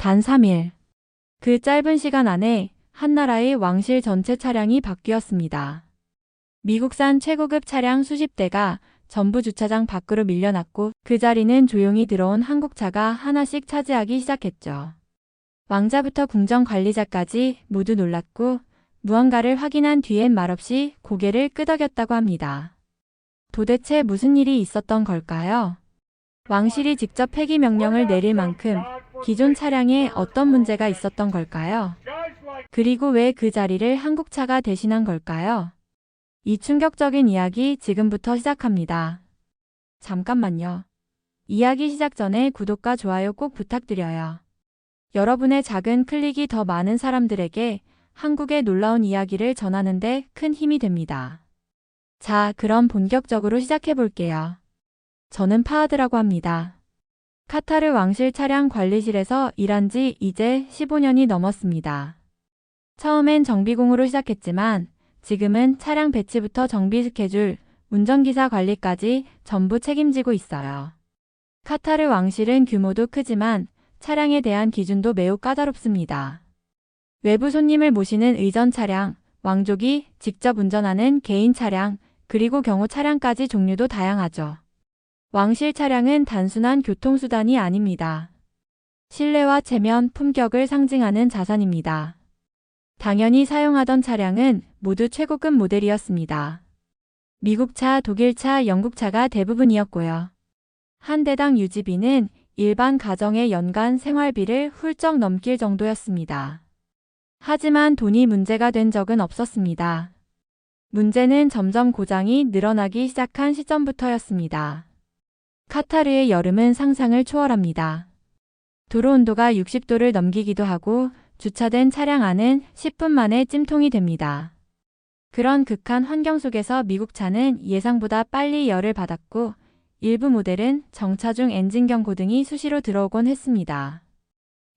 단 3일. 그 짧은 시간 안에 한나라의 왕실 전체 차량이 바뀌었습니다. 미국산 최고급 차량 수십 대가 전부 주차장 밖으로 밀려났고 그 자리는 조용히 들어온 한국차가 하나씩 차지하기 시작했죠. 왕자부터 궁정 관리자까지 모두 놀랐고 무언가를 확인한 뒤엔 말없이 고개를 끄덕였다고 합니다. 도대체 무슨 일이 있었던 걸까요? 왕실이 직접 폐기 명령을 내릴 만큼 기존 차량에 어떤 문제가 있었던 걸까요? 그리고 왜 그 자리를 한국차가 대신한 걸까요? 이 충격적인 이야기 지금부터 시작합니다. 잠깐만요. 이야기 시작 전에 구독과 좋아요 꼭 부탁드려요. 여러분의 작은 클릭이 더 많은 사람들에게 한국의 놀라운 이야기를 전하는데 큰 힘이 됩니다. 자, 그럼 본격적으로 시작해 볼게요. 저는 파하드라고 합니다. 카타르 왕실 차량 관리실에서 일한 지 이제 15년이 넘었습니다. 처음엔 정비공으로 시작했지만 지금은 차량 배치부터 정비 스케줄, 운전기사 관리까지 전부 책임지고 있어요. 카타르 왕실은 규모도 크지만 차량에 대한 기준도 매우 까다롭습니다. 외부 손님을 모시는 의전 차량, 왕족이 직접 운전하는 개인 차량, 그리고 경호 차량까지 종류도 다양하죠. 왕실 차량은 단순한 교통수단이 아닙니다. 신뢰와 체면, 품격을 상징하는 자산입니다. 당연히 사용하던 차량은 모두 최고급 모델이었습니다. 미국차, 독일차, 영국차가 대부분이었고요. 한 대당 유지비는 일반 가정의 연간 생활비를 훌쩍 넘길 정도였습니다. 하지만 돈이 문제가 된 적은 없었습니다. 문제는 점점 고장이 늘어나기 시작한 시점부터였습니다. 카타르의 여름은 상상을 초월합니다. 도로 온도가 60도를 넘기기도 하고 주차된 차량 안은 10분 만에 찜통이 됩니다. 그런 극한 환경 속에서 미국 차는 예상보다 빨리 열을 받았고 일부 모델은 정차 중 엔진 경고 등이 수시로 들어오곤 했습니다.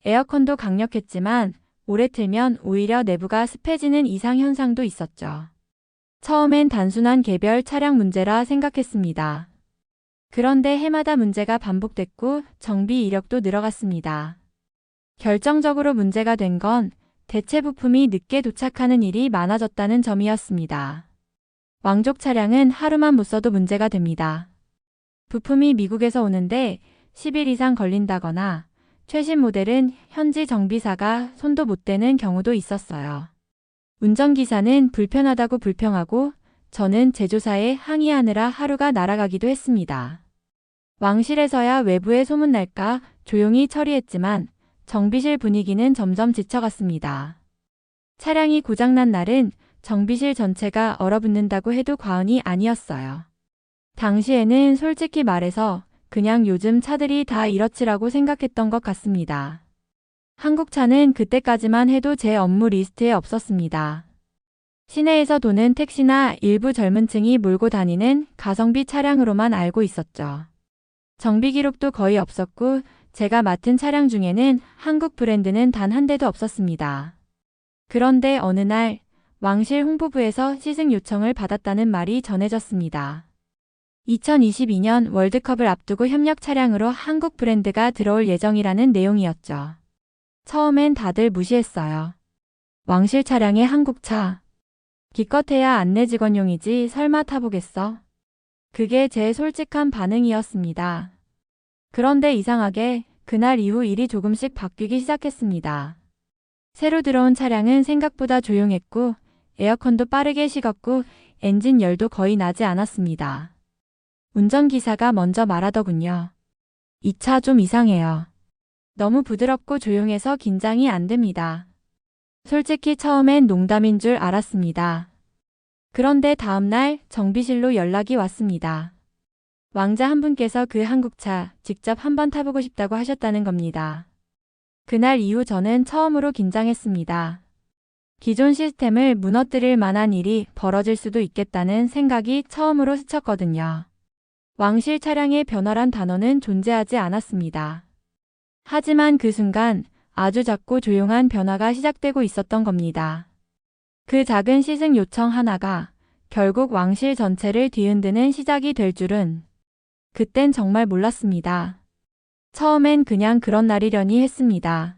에어컨도 강력했지만 오래 틀면 오히려 내부가 습해지는 이상 현상도 있었죠. 처음엔 단순한 개별 차량 문제라 생각했습니다. 그런데 해마다 문제가 반복됐고 정비 이력도 늘어갔습니다. 결정적으로 문제가 된 건 대체 부품이 늦게 도착하는 일이 많아졌다는 점이었습니다. 왕족 차량은 하루만 못 써도 문제가 됩니다. 부품이 미국에서 오는데 10일 이상 걸린다거나 최신 모델은 현지 정비사가 손도 못 대는 경우도 있었어요. 운전기사는 불편하다고 불평하고 저는 제조사에 항의하느라 하루가 날아가기도 했습니다. 왕실에서야 외부에 소문날까 조용히 처리했지만 정비실 분위기는 점점 지쳐갔습니다. 차량이 고장난 날은 정비실 전체가 얼어붙는다고 해도 과언이 아니었어요. 당시에는 솔직히 말해서 그냥 요즘 차들이 다 이렇지라고 생각했던 것 같습니다. 한국 차는 그때까지만 해도 제 업무 리스트에 없었습니다. 시내에서 도는 택시나 일부 젊은 층이 몰고 다니는 가성비 차량으로만 알고 있었죠. 정비 기록도 거의 없었고 제가 맡은 차량 중에는 한국 브랜드는 단 한 대도 없었습니다. 그런데 어느 날 왕실 홍보부에서 시승 요청을 받았다는 말이 전해졌습니다. 2022년 월드컵을 앞두고 협력 차량으로 한국 브랜드가 들어올 예정이라는 내용이었죠. 처음엔 다들 무시했어요. 왕실 차량의 한국차. 기껏해야 안내 직원용이지 설마 타보겠어? 그게 제 솔직한 반응이었습니다. 그런데 이상하게 그날 이후 일이 조금씩 바뀌기 시작했습니다. 새로 들어온 차량은 생각보다 조용했고 에어컨도 빠르게 식었고 엔진 열도 거의 나지 않았습니다. 운전기사가 먼저 말하더군요. 이 차 좀 이상해요. 너무 부드럽고 조용해서 긴장이 안 됩니다. 솔직히 처음엔 농담인 줄 알았습니다. 그런데 다음날 정비실로 연락이 왔습니다. 왕자 한 분께서 그 한국차 직접 한번 타보고 싶다고 하셨다는 겁니다. 그날 이후 저는 처음으로 긴장했습니다. 기존 시스템을 무너뜨릴 만한 일이 벌어질 수도 있겠다는 생각이 처음으로 스쳤거든요. 왕실 차량의 변화란 단어는 존재하지 않았습니다. 하지만 그 순간 아주 작고 조용한 변화가 시작되고 있었던 겁니다. 그 작은 시승 요청 하나가 결국 왕실 전체를 뒤흔드는 시작이 될 줄은 그땐 정말 몰랐습니다. 처음엔 그냥 그런 날이려니 했습니다.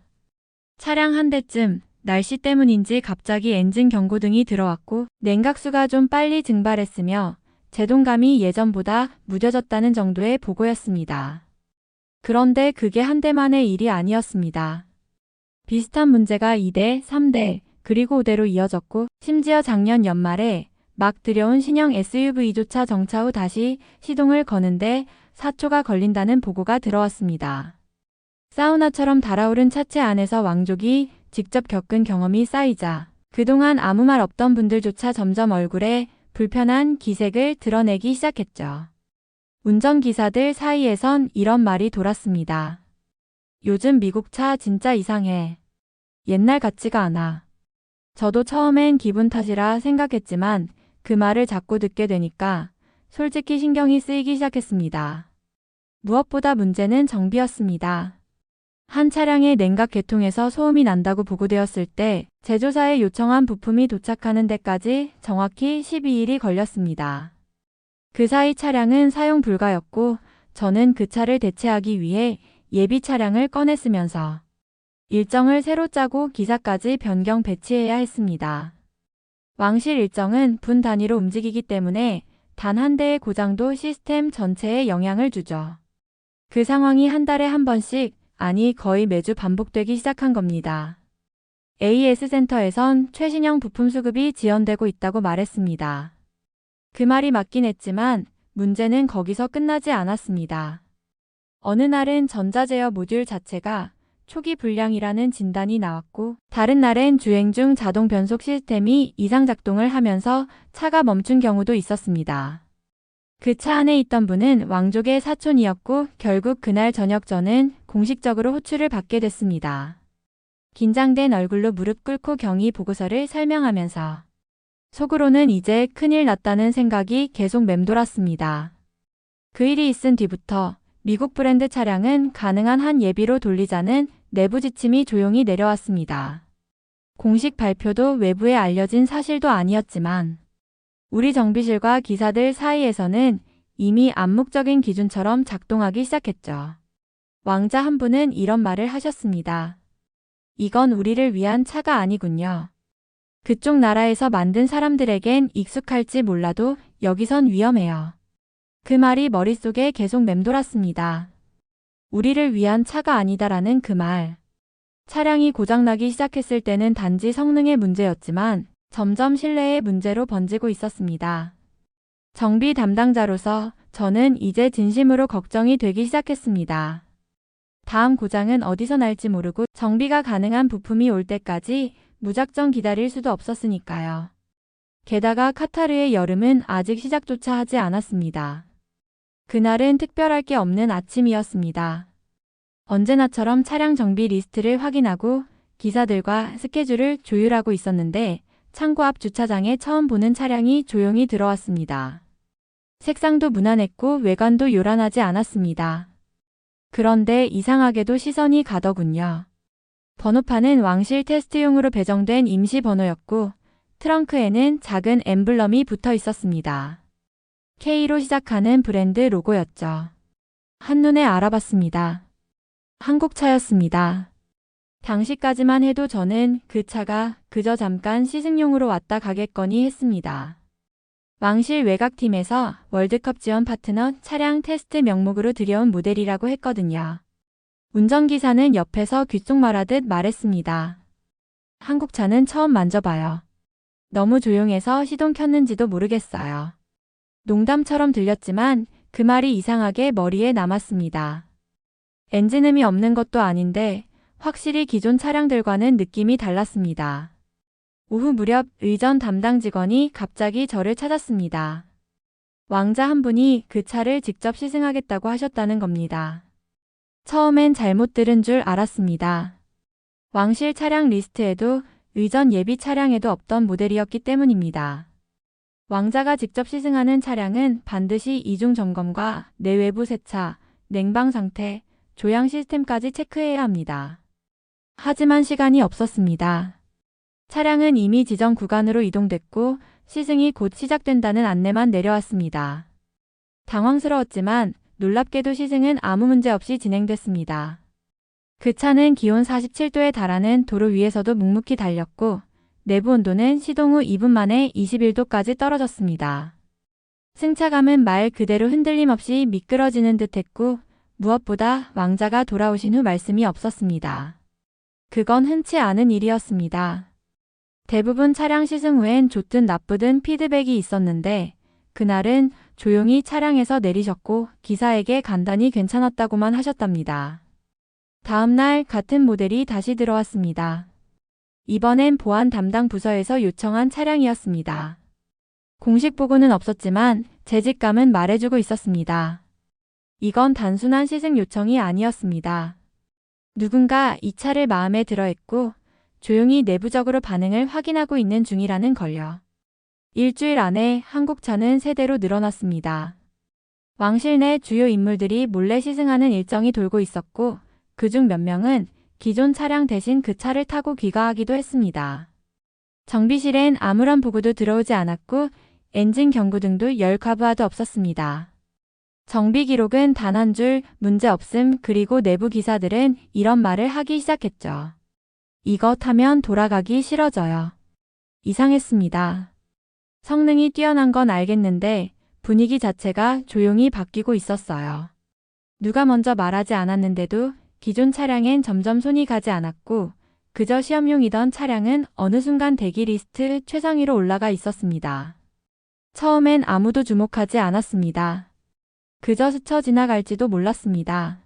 차량 한 대쯤 날씨 때문인지 갑자기 엔진 경고등이 들어왔고 냉각수가 좀 빨리 증발했으며 제동감이 예전보다 무뎌졌다는 정도의 보고였습니다. 그런데 그게 한 대만의 일이 아니었습니다. 비슷한 문제가 2대, 3대, 그리고 5대로 이어졌고 심지어 작년 연말에 막 들여온 신형 SUV조차 정차 후 다시 시동을 거는데 4초가 걸린다는 보고가 들어왔습니다. 사우나처럼 달아오른 차체 안에서 왕족이 직접 겪은 경험이 쌓이자 그동안 아무 말 없던 분들조차 점점 얼굴에 불편한 기색을 드러내기 시작했죠. 운전기사들 사이에선 이런 말이 돌았습니다. 요즘 미국 차 진짜 이상해. 옛날 같지가 않아. 저도 처음엔 기분 탓이라 생각했지만 그 말을 자꾸 듣게 되니까 솔직히 신경이 쓰이기 시작했습니다. 무엇보다 문제는 정비였습니다. 한 차량의 냉각 계통에서 소음이 난다고 보고되었을 때 제조사에 요청한 부품이 도착하는 데까지 정확히 12일이 걸렸습니다. 그 사이 차량은 사용 불가였고 저는 그 차를 대체하기 위해 예비 차량을 꺼냈으면서 일정을 새로 짜고 기사까지 변경 배치해야 했습니다. 왕실 일정은 분 단위로 움직이기 때문에 단 한 대의 고장도 시스템 전체에 영향을 주죠. 그 상황이 한 달에 한 번씩, 아니 거의 매주 반복되기 시작한 겁니다. AS 센터에선 최신형 부품 수급이 지연되고 있다고 말했습니다. 그 말이 맞긴 했지만 문제는 거기서 끝나지 않았습니다. 어느 날은 전자제어 모듈 자체가 초기 불량이라는 진단이 나왔고 다른 날엔 주행 중 자동 변속 시스템이 이상 작동을 하면서 차가 멈춘 경우도 있었습니다. 그 차 안에 있던 분은 왕족의 사촌이었고 결국 그날 저녁 저는 공식적으로 호출을 받게 됐습니다. 긴장된 얼굴로 무릎 꿇고 경위 보고서를 설명하면서 속으로는 이제 큰일 났다는 생각이 계속 맴돌았습니다. 그 일이 있은 뒤부터 미국 브랜드 차량은 가능한 한 예비로 돌리자는 내부 지침이 조용히 내려왔습니다. 공식 발표도 외부에 알려진 사실도 아니었지만 우리 정비실과 기사들 사이에서는 이미 암묵적인 기준처럼 작동하기 시작했죠. 왕자 한 분은 이런 말을 하셨습니다. 이건 우리를 위한 차가 아니군요. 그쪽 나라에서 만든 사람들에겐 익숙할지 몰라도 여기선 위험해요. 그 말이 머릿속에 계속 맴돌았습니다. 우리를 위한 차가 아니다라는 그 말. 차량이 고장나기 시작했을 때는 단지 성능의 문제였지만 점점 신뢰의 문제로 번지고 있었습니다. 정비 담당자로서 저는 이제 진심으로 걱정이 되기 시작했습니다. 다음 고장은 어디서 날지 모르고 정비가 가능한 부품이 올 때까지 무작정 기다릴 수도 없었으니까요. 게다가 카타르의 여름은 아직 시작조차 하지 않았습니다. 그날은 특별할 게 없는 아침이었습니다. 언제나처럼 차량 정비 리스트를 확인하고 기사들과 스케줄을 조율하고 있었는데 창고 앞 주차장에 처음 보는 차량이 조용히 들어왔습니다. 색상도 무난했고 외관도 요란하지 않았습니다. 그런데 이상하게도 시선이 가더군요. 번호판은 왕실 테스트용으로 배정된 임시 번호였고 트렁크에는 작은 엠블럼이 붙어 있었습니다. K로 시작하는 브랜드 로고였죠. 한눈에 알아봤습니다. 한국 차였습니다. 당시까지만 해도 저는 그 차가 그저 잠깐 시승용으로 왔다 가겠거니 했습니다. 왕실 외곽팀에서 월드컵 지원 파트너 차량 테스트 명목으로 들여온 모델이라고 했거든요. 운전기사는 옆에서 귓속말하듯 말했습니다. 한국 차는 처음 만져봐요. 너무 조용해서 시동 켰는지도 모르겠어요. 농담처럼 들렸지만 그 말이 이상하게 머리에 남았습니다. 엔진음이 없는 것도 아닌데 확실히 기존 차량들과는 느낌이 달랐습니다. 오후 무렵 의전 담당 직원이 갑자기 저를 찾았습니다. 왕자 한 분이 그 차를 직접 시승하겠다고 하셨다는 겁니다. 처음엔 잘못 들은 줄 알았습니다. 왕실 차량 리스트에도 의전 예비 차량에도 없던 모델이었기 때문입니다. 왕자가 직접 시승하는 차량은 반드시 이중 점검과 내외부 세차, 냉방 상태, 조향 시스템까지 체크해야 합니다. 하지만 시간이 없었습니다. 차량은 이미 지정 구간으로 이동됐고 시승이 곧 시작된다는 안내만 내려왔습니다. 당황스러웠지만 놀랍게도 시승은 아무 문제 없이 진행됐습니다. 그 차는 기온 47도에 달하는 도로 위에서도 묵묵히 달렸고 내부 온도는 시동 후 2분 만에 21도까지 떨어졌습니다. 승차감은 말 그대로 흔들림 없이 미끄러지는 듯했고 무엇보다 왕자가 돌아오신 후 말씀이 없었습니다. 그건 흔치 않은 일이었습니다. 대부분 차량 시승 후엔 좋든 나쁘든 피드백이 있었는데 그날은 조용히 차량에서 내리셨고 기사에게 간단히 괜찮았다고만 하셨답니다. 다음날 같은 모델이 다시 들어왔습니다. 이번엔 보안 담당 부서에서 요청한 차량이었습니다. 공식 보고는 없었지만 재직감은 말해주고 있었습니다. 이건 단순한 시승 요청이 아니었습니다. 누군가 이 차를 마음에 들어했고 조용히 내부적으로 반응을 확인하고 있는 중이라는 걸요. 일주일 안에 한국차는 3대로 늘어났습니다. 왕실 내 주요 인물들이 몰래 시승하는 일정이 돌고 있었고 그중 몇 명은 기존 차량 대신 그 차를 타고 귀가하기도 했습니다. 정비실엔 아무런 보고도 들어오지 않았고 엔진 경고 등도 열 과부하도 없었습니다. 정비 기록은 단 한 줄 문제 없음. 그리고 내부 기사들은 이런 말을 하기 시작했죠. 이거 타면 돌아가기 싫어져요. 이상했습니다. 성능이 뛰어난 건 알겠는데 분위기 자체가 조용히 바뀌고 있었어요. 누가 먼저 말하지 않았는데도 기존 차량엔 점점 손이 가지 않았고 그저 시험용이던 차량은 어느 순간 대기 리스트 최상위로 올라가 있었습니다. 처음엔 아무도 주목하지 않았습니다. 그저 스쳐 지나갈지도 몰랐습니다.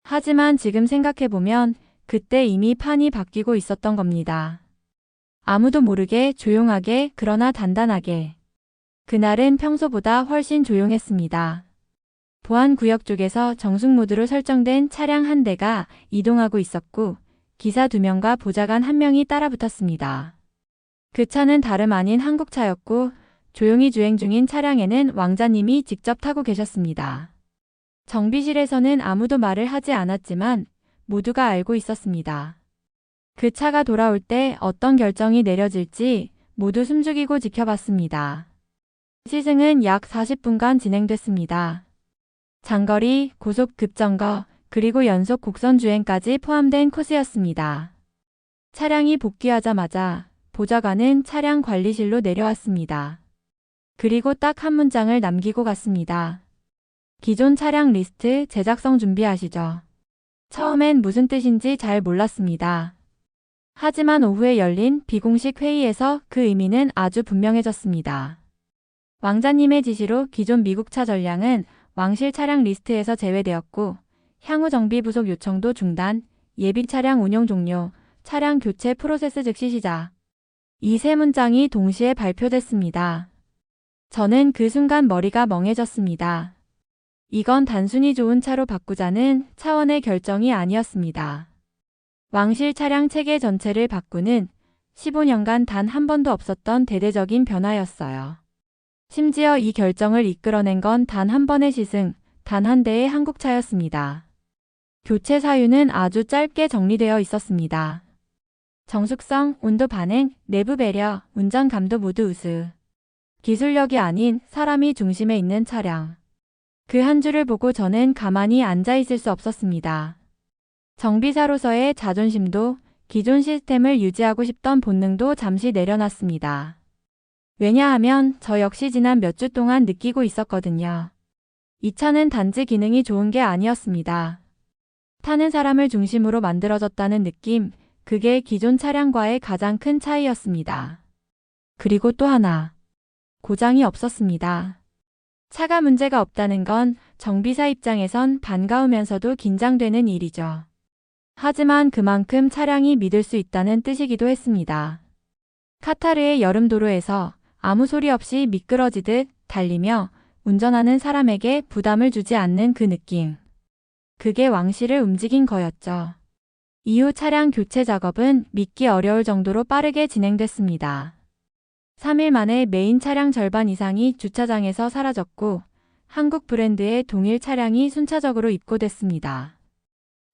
하지만 지금 생각해보면 그때 이미 판이 바뀌고 있었던 겁니다. 아무도 모르게 조용하게 그러나 단단하게. 그날은 평소보다 훨씬 조용했습니다. 보안구역 쪽에서 정숙 모드로 설정된 차량 한 대가 이동하고 있었고 기사 2명과 보좌관 1명이 따라붙었습니다. 그 차는 다름 아닌 한국차였고 조용히 주행 중인 차량에는 왕자님이 직접 타고 계셨습니다. 정비실에서는 아무도 말을 하지 않았지만 모두가 알고 있었습니다. 그 차가 돌아올 때 어떤 결정이 내려질지 모두 숨죽이고 지켜봤습니다. 시승은 약 40분간 진행됐습니다. 장거리, 고속 급정거, 그리고 연속 곡선 주행까지 포함된 코스였습니다. 차량이 복귀하자마자 보좌관은 차량 관리실로 내려왔습니다. 그리고 딱 한 문장을 남기고 갔습니다. 기존 차량 리스트 제작성 준비하시죠. 처음엔 무슨 뜻인지 잘 몰랐습니다. 하지만 오후에 열린 비공식 회의에서 그 의미는 아주 분명해졌습니다. 왕자님의 지시로 기존 미국차 전량은 왕실 차량 리스트에서 제외되었고 향후 정비 부속 요청도 중단, 예비 차량 운용 종료, 차량 교체 프로세스 즉시 시작. 이 세 문장이 동시에 발표됐습니다. 저는 그 순간 머리가 멍해졌습니다. 이건 단순히 좋은 차로 바꾸자는 차원의 결정이 아니었습니다. 왕실 차량 체계 전체를 바꾸는 15년간 단 한 번도 없었던 대대적인 변화였어요. 심지어 이 결정을 이끌어낸 건 단 한 번의 시승, 단 한 대의 한국차였습니다. 교체 사유는 아주 짧게 정리되어 있었습니다. 정숙성, 온도 반응, 내부 배려, 운전 감도 모두 우수. 기술력이 아닌 사람이 중심에 있는 차량. 그 한 줄을 보고 저는 가만히 앉아 있을 수 없었습니다. 정비사로서의 자존심도 기존 시스템을 유지하고 싶던 본능도 잠시 내려놨습니다. 왜냐하면 저 역시 지난 몇 주 동안 느끼고 있었거든요. 이 차는 단지 기능이 좋은 게 아니었습니다. 타는 사람을 중심으로 만들어졌다는 느낌, 그게 기존 차량과의 가장 큰 차이였습니다. 그리고 또 하나. 고장이 없었습니다. 차가 문제가 없다는 건 정비사 입장에선 반가우면서도 긴장되는 일이죠. 하지만 그만큼 차량이 믿을 수 있다는 뜻이기도 했습니다. 카타르의 여름 도로에서 아무 소리 없이 미끄러지듯 달리며 운전하는 사람에게 부담을 주지 않는 그 느낌. 그게 왕실을 움직인 거였죠. 이후 차량 교체 작업은 믿기 어려울 정도로 빠르게 진행됐습니다. 3일 만에 메인 차량 절반 이상이 주차장에서 사라졌고 한국 브랜드의 동일 차량이 순차적으로 입고됐습니다.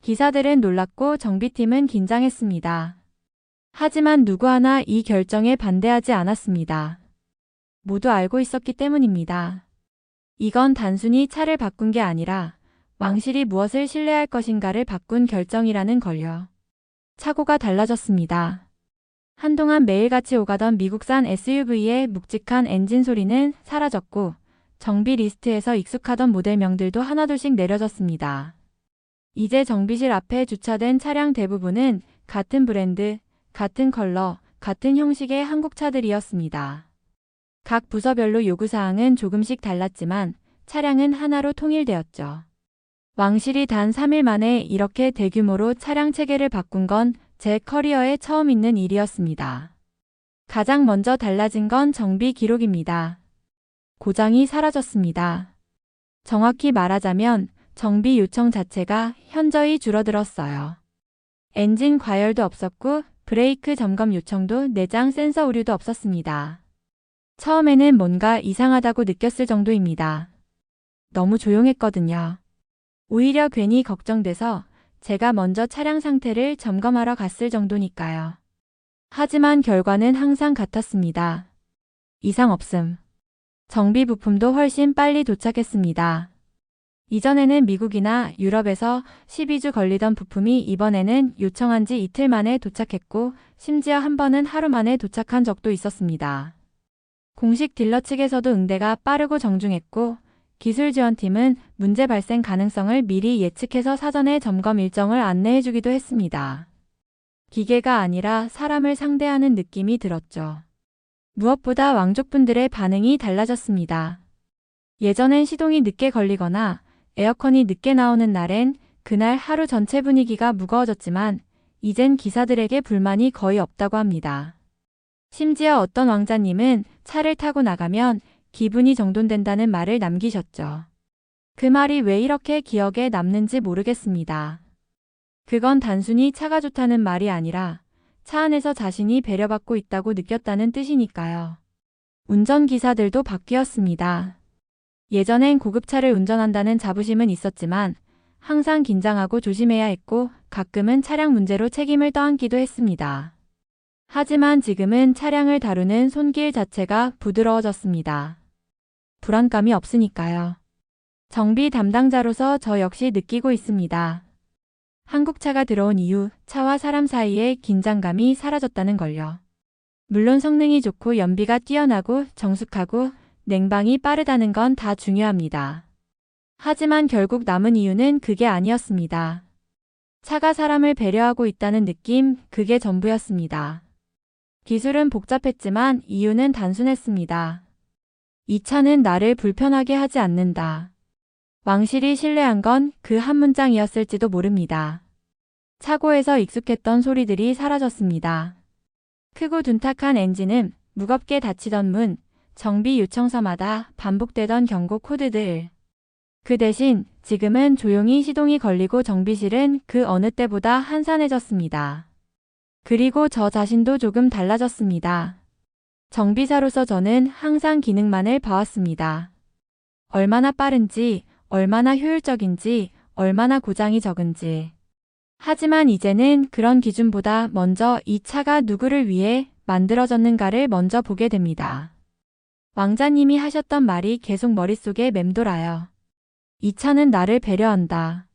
기사들은 놀랐고 정비팀은 긴장했습니다. 하지만 누구 하나 이 결정에 반대하지 않았습니다. 모두 알고 있었기 때문입니다. 이건 단순히 차를 바꾼 게 아니라 왕실이 무엇을 신뢰할 것인가를 바꾼 결정이라는 걸요. 차고가 달라졌습니다. 한동안 매일같이 오가던 미국산 SUV의 묵직한 엔진 소리는 사라졌고 정비 리스트에서 익숙하던 모델명들도 하나둘씩 내려졌습니다. 이제 정비실 앞에 주차된 차량 대부분은 같은 브랜드, 같은 컬러, 같은 형식의 한국 차들이었습니다. 각 부서별로 요구사항은 조금씩 달랐지만 차량은 하나로 통일되었죠. 왕실이 단 3일 만에 이렇게 대규모로 차량 체계를 바꾼 건 제 커리어에 처음 있는 일이었습니다. 가장 먼저 달라진 건 정비 기록입니다. 고장이 사라졌습니다. 정확히 말하자면 정비 요청 자체가 현저히 줄어들었어요. 엔진 과열도 없었고 브레이크 점검 요청도 내장 센서 오류도 없었습니다. 처음에는 뭔가 이상하다고 느꼈을 정도입니다. 너무 조용했거든요. 오히려 괜히 걱정돼서 제가 먼저 차량 상태를 점검하러 갔을 정도니까요. 하지만 결과는 항상 같았습니다. 이상 없음. 정비 부품도 훨씬 빨리 도착했습니다. 이전에는 미국이나 유럽에서 12주 걸리던 부품이 이번에는 요청한 지 이틀 만에 도착했고 심지어 한 번은 하루 만에 도착한 적도 있었습니다. 공식 딜러 측에서도 응대가 빠르고 정중했고 기술 지원팀은 문제 발생 가능성을 미리 예측해서 사전에 점검 일정을 안내해주기도 했습니다. 기계가 아니라 사람을 상대하는 느낌이 들었죠. 무엇보다 왕족분들의 반응이 달라졌습니다. 예전엔 시동이 늦게 걸리거나 에어컨이 늦게 나오는 날엔 그날 하루 전체 분위기가 무거워졌지만 이젠 기사들에게 불만이 거의 없다고 합니다. 심지어 어떤 왕자님은 차를 타고 나가면 기분이 정돈된다는 말을 남기셨죠. 그 말이 왜 이렇게 기억에 남는지 모르겠습니다. 그건 단순히 차가 좋다는 말이 아니라 차 안에서 자신이 배려받고 있다고 느꼈다는 뜻이니까요. 운전기사들도 바뀌었습니다. 예전엔 고급차를 운전한다는 자부심은 있었지만 항상 긴장하고 조심해야 했고 가끔은 차량 문제로 책임을 떠안기도 했습니다. 하지만 지금은 차량을 다루는 손길 자체가 부드러워졌습니다. 불안감이 없으니까요. 정비 담당자로서 저 역시 느끼고 있습니다. 한국차가 들어온 이후 차와 사람 사이의 긴장감이 사라졌다는 걸요. 물론 성능이 좋고 연비가 뛰어나고 정숙하고 냉방이 빠르다는 건 다 중요합니다. 하지만 결국 남은 이유는 그게 아니었습니다. 차가 사람을 배려하고 있다는 느낌, 그게 전부였습니다. 기술은 복잡했지만 이유는 단순했습니다. 이 차는 나를 불편하게 하지 않는다. 왕실이 신뢰한 건 그 한 문장이었을지도 모릅니다. 차고에서 익숙했던 소리들이 사라졌습니다. 크고 둔탁한 엔진음, 무겁게 닫히던 문, 정비 요청서마다 반복되던 경고 코드들. 그 대신 지금은 조용히 시동이 걸리고 정비실은 그 어느 때보다 한산해졌습니다. 그리고 저 자신도 조금 달라졌습니다. 정비사로서 저는 항상 기능만을 봐왔습니다. 얼마나 빠른지, 얼마나 효율적인지, 얼마나 고장이 적은지. 하지만 이제는 그런 기준보다 먼저 이 차가 누구를 위해 만들어졌는가를 먼저 보게 됩니다. 왕자님이 하셨던 말이 계속 머릿속에 맴돌아요. 이 차는 나를 배려한다.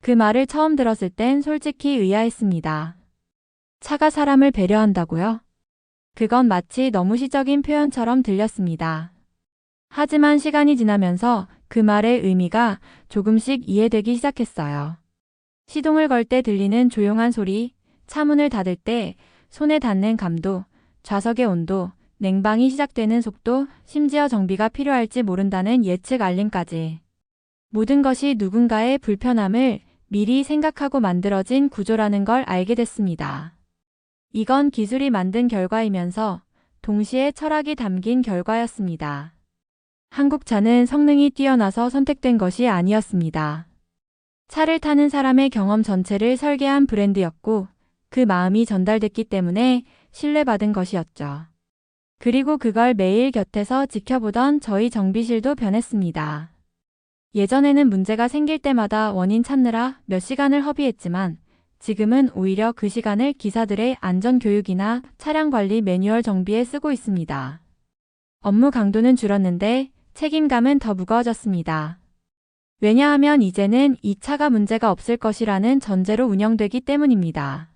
그 말을 처음 들었을 땐 솔직히 의아했습니다. 차가 사람을 배려한다고요? 그건 마치 너무 시적인 표현처럼 들렸습니다. 하지만 시간이 지나면서 그 말의 의미가 조금씩 이해되기 시작했어요. 시동을 걸 때 들리는 조용한 소리, 차 문을 닫을 때 손에 닿는 감도, 좌석의 온도, 냉방이 시작되는 속도, 심지어 정비가 필요할지 모른다는 예측 알림까지. 모든 것이 누군가의 불편함을 미리 생각하고 만들어진 구조라는 걸 알게 됐습니다. 이건 기술이 만든 결과이면서 동시에 철학이 담긴 결과였습니다. 한국차는 성능이 뛰어나서 선택된 것이 아니었습니다. 차를 타는 사람의 경험 전체를 설계한 브랜드였고 그 마음이 전달됐기 때문에 신뢰받은 것이었죠. 그리고 그걸 매일 곁에서 지켜보던 저희 정비실도 변했습니다. 예전에는 문제가 생길 때마다 원인 찾느라 몇 시간을 허비했지만 지금은 오히려 그 시간을 기사들의 안전교육이나 차량 관리 매뉴얼 정비에 쓰고 있습니다. 업무 강도는 줄었는데 책임감은 더 무거워졌습니다. 왜냐하면 이제는 이 차가 문제가 없을 것이라는 전제로 운영되기 때문입니다.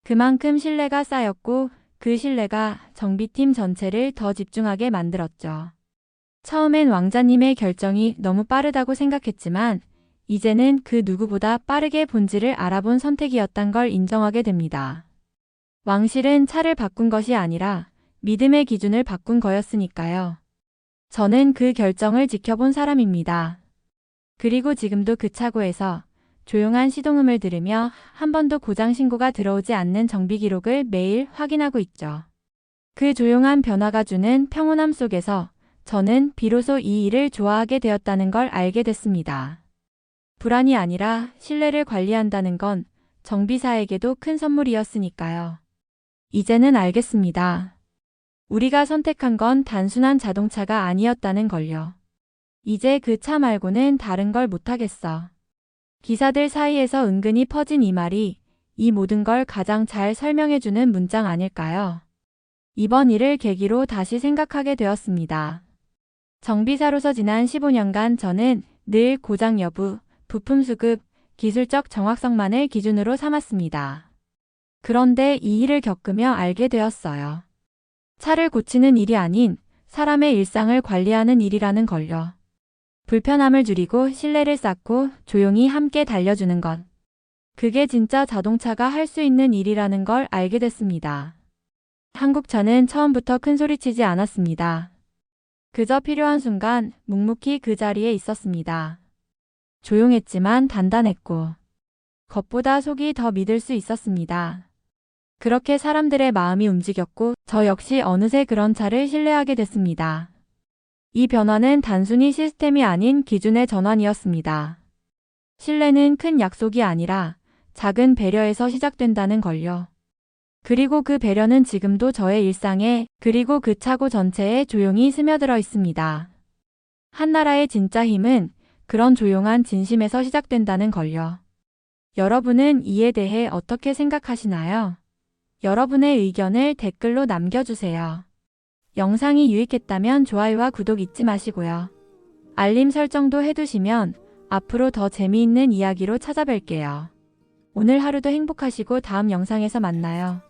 그만큼 신뢰가 쌓였고 그 신뢰가 정비팀 전체를 더 집중하게 만들었죠. 처음엔 왕자님의 결정이 너무 빠르다고 생각했지만 이제는 그 누구보다 빠르게 본질을 알아본 선택이었단 걸 인정하게 됩니다. 왕실은 차를 바꾼 것이 아니라 믿음의 기준을 바꾼 거였으니까요. 저는 그 결정을 지켜본 사람입니다. 그리고 지금도 그 차고에서 조용한 시동음을 들으며 한 번도 고장 신고가 들어오지 않는 정비 기록을 매일 확인하고 있죠. 그 조용한 변화가 주는 평온함 속에서 저는 비로소 이 일을 좋아하게 되었다는 걸 알게 됐습니다. 불안이 아니라 신뢰를 관리한다는 건 정비사에게도 큰 선물이었으니까요. 이제는 알겠습니다. 우리가 선택한 건 단순한 자동차가 아니었다는 걸요. 이제 그 차 말고는 다른 걸 못하겠어. 기사들 사이에서 은근히 퍼진 이 말이 이 모든 걸 가장 잘 설명해주는 문장 아닐까요? 이번 일을 계기로 다시 생각하게 되었습니다. 정비사로서 지난 15년간 저는 늘 고장 여부, 부품 수급, 기술적 정확성만을 기준으로 삼았습니다. 그런데 이 일을 겪으며 알게 되었어요. 차를 고치는 일이 아닌 사람의 일상을 관리하는 일이라는 걸요. 불편함을 줄이고 신뢰를 쌓고 조용히 함께 달려주는 것. 그게 진짜 자동차가 할 수 있는 일이라는 걸 알게 됐습니다. 한국차는 처음부터 큰 소리치지 않았습니다. 그저 필요한 순간 묵묵히 그 자리에 있었습니다. 조용했지만 단단했고 겉보다 속이 더 믿을 수 있었습니다. 그렇게 사람들의 마음이 움직였고 저 역시 어느새 그런 차를 신뢰하게 됐습니다. 이 변화는 단순히 시스템이 아닌 기준의 전환이었습니다. 신뢰는 큰 약속이 아니라 작은 배려에서 시작된다는 걸요. 그리고 그 배려는 지금도 저의 일상에 그리고 그 차고 전체에 조용히 스며들어 있습니다. 한 나라의 진짜 힘은 그런 조용한 진심에서 시작된다는 걸요. 여러분은 이에 대해 어떻게 생각하시나요? 여러분의 의견을 댓글로 남겨주세요. 영상이 유익했다면 좋아요와 구독 잊지 마시고요. 알림 설정도 해두시면 앞으로 더 재미있는 이야기로 찾아뵐게요. 오늘 하루도 행복하시고 다음 영상에서 만나요.